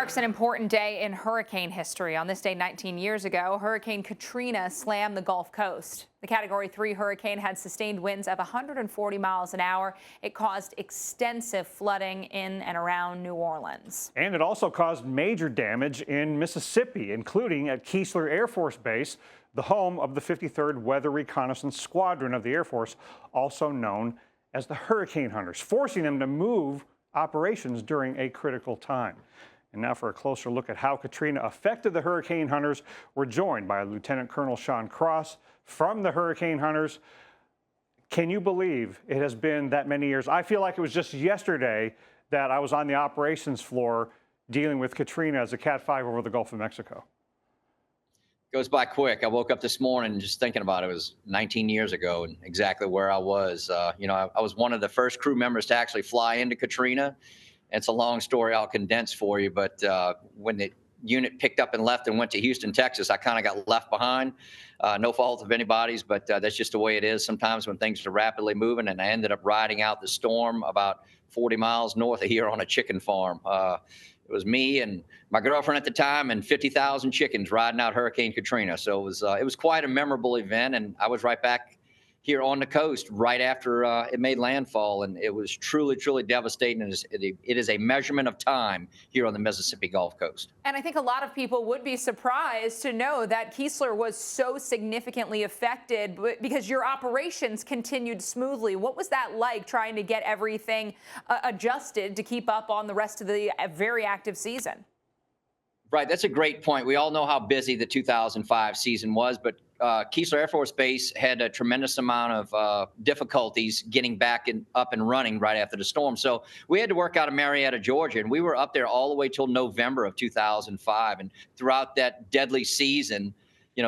marks an important day in hurricane history. On this day 19 years ago, Hurricane Katrina slammed the Gulf Coast. The Category 3 hurricane had sustained winds of 140 miles an hour. It caused extensive flooding in and around New Orleans. And it also caused major damage in Mississippi, including at Keesler Air Force Base, the home of the 53rd Weather Reconnaissance Squadron of the Air Force, also known as the Hurricane Hunters, forcing them to move operations during a critical time. And now for a closer look at how Katrina affected the Hurricane Hunters, we're joined by Lieutenant Colonel Sean Cross from the Hurricane Hunters. Can you believe it has been that many years? I feel like it was just yesterday that I was on the operations floor dealing with Katrina as a Cat 5 over the Gulf of Mexico. Goes by quick. I woke up this morning just thinking about it. It was 19 years ago and exactly where I was. I was one of the first crew members to actually fly into Katrina. It's a long story I'll condense for you, but when the unit picked up and left and went to Houston, Texas, I kind of got left behind. No fault of anybody's, but that's just the way it is sometimes when things are rapidly moving. And I ended up riding out the storm about 40 miles north of here on a chicken farm. It was me and my girlfriend at the time and 50,000 chickens riding out Hurricane Katrina. So it was quite a memorable event, and I was right back here on the coast right after it made landfall, and it was truly, truly devastating. It is a measurement of time here on the Mississippi Gulf Coast. And I think a lot of people would be surprised to know that Keesler was so significantly affected because your operations continued smoothly. What was that like, trying to get everything adjusted to keep up on the rest of the very active season? Right, that's a great point. We all know how busy the 2005 season was, but Keesler Air Force Base had a tremendous amount of difficulties getting back up and running right after the storm. So we had to work out of Marietta, Georgia, and we were up there all the way till November of 2005. And throughout that deadly season,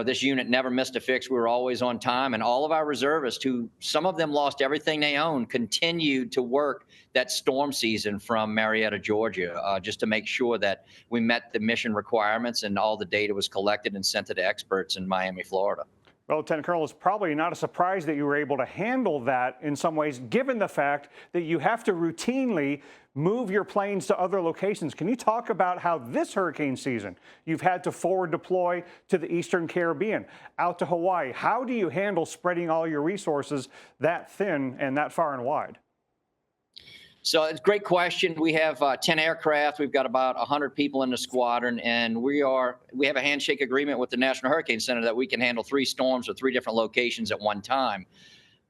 this unit never missed a fix. We were always on time, and all of our reservists, who some of them lost everything they owned, continued to work that storm season from Marietta, Georgia, just to make sure that we met the mission requirements and all the data was collected and sent to the experts in Miami, Florida. Well, Lieutenant Colonel, it's probably not a surprise that you were able to handle that in some ways, given the fact that you have to routinely move your planes to other locations. Can you talk about how this hurricane season you've had to forward deploy to the Eastern Caribbean, out to Hawaii? How do you handle spreading all your resources that thin and that far and wide? So it's a great question. We have 10 aircraft. We've got about 100 people in the squadron, and we have a handshake agreement with the National Hurricane Center that we can handle 3 storms or 3 different locations at one time.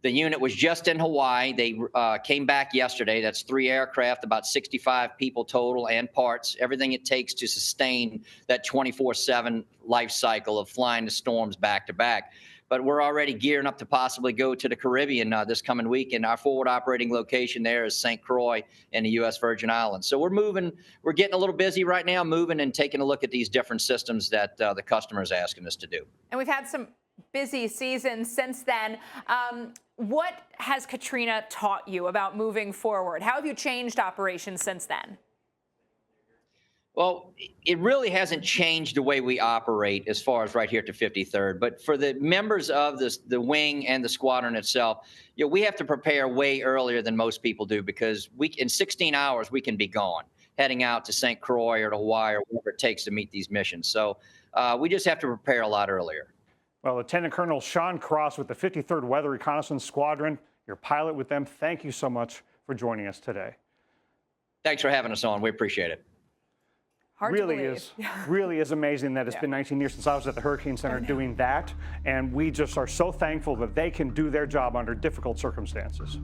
The unit was just in Hawaii. They came back yesterday. That's 3 aircraft, about 65 people total and parts, everything it takes to sustain that 24/7 life cycle of flying the storms back to back. But we're already gearing up to possibly go to the Caribbean this coming week, and our forward operating location there is St. Croix in the U.S. Virgin Islands. So we're getting a little busy right now, moving and taking a look at these different systems that the customer is asking us to do. And we've had some busy seasons since then. What has Katrina taught you about moving forward? How have you changed operations since then? Well, it really hasn't changed the way we operate as far as right here at the 53rd. But for the members of the wing and the squadron itself, we have to prepare way earlier than most people do, because in 16 hours, we can be gone, heading out to St. Croix or to Hawaii or wherever it takes to meet these missions. So we just have to prepare a lot earlier. Well, Lieutenant Colonel Sean Cross with the 53rd Weather Reconnaissance Squadron, your pilot with them, thank you so much for joining us today. Thanks for having us on. We appreciate it. Really is amazing that it's been 19 years since I was at the Hurricane Center doing that. And we just are so thankful that they can do their job under difficult circumstances.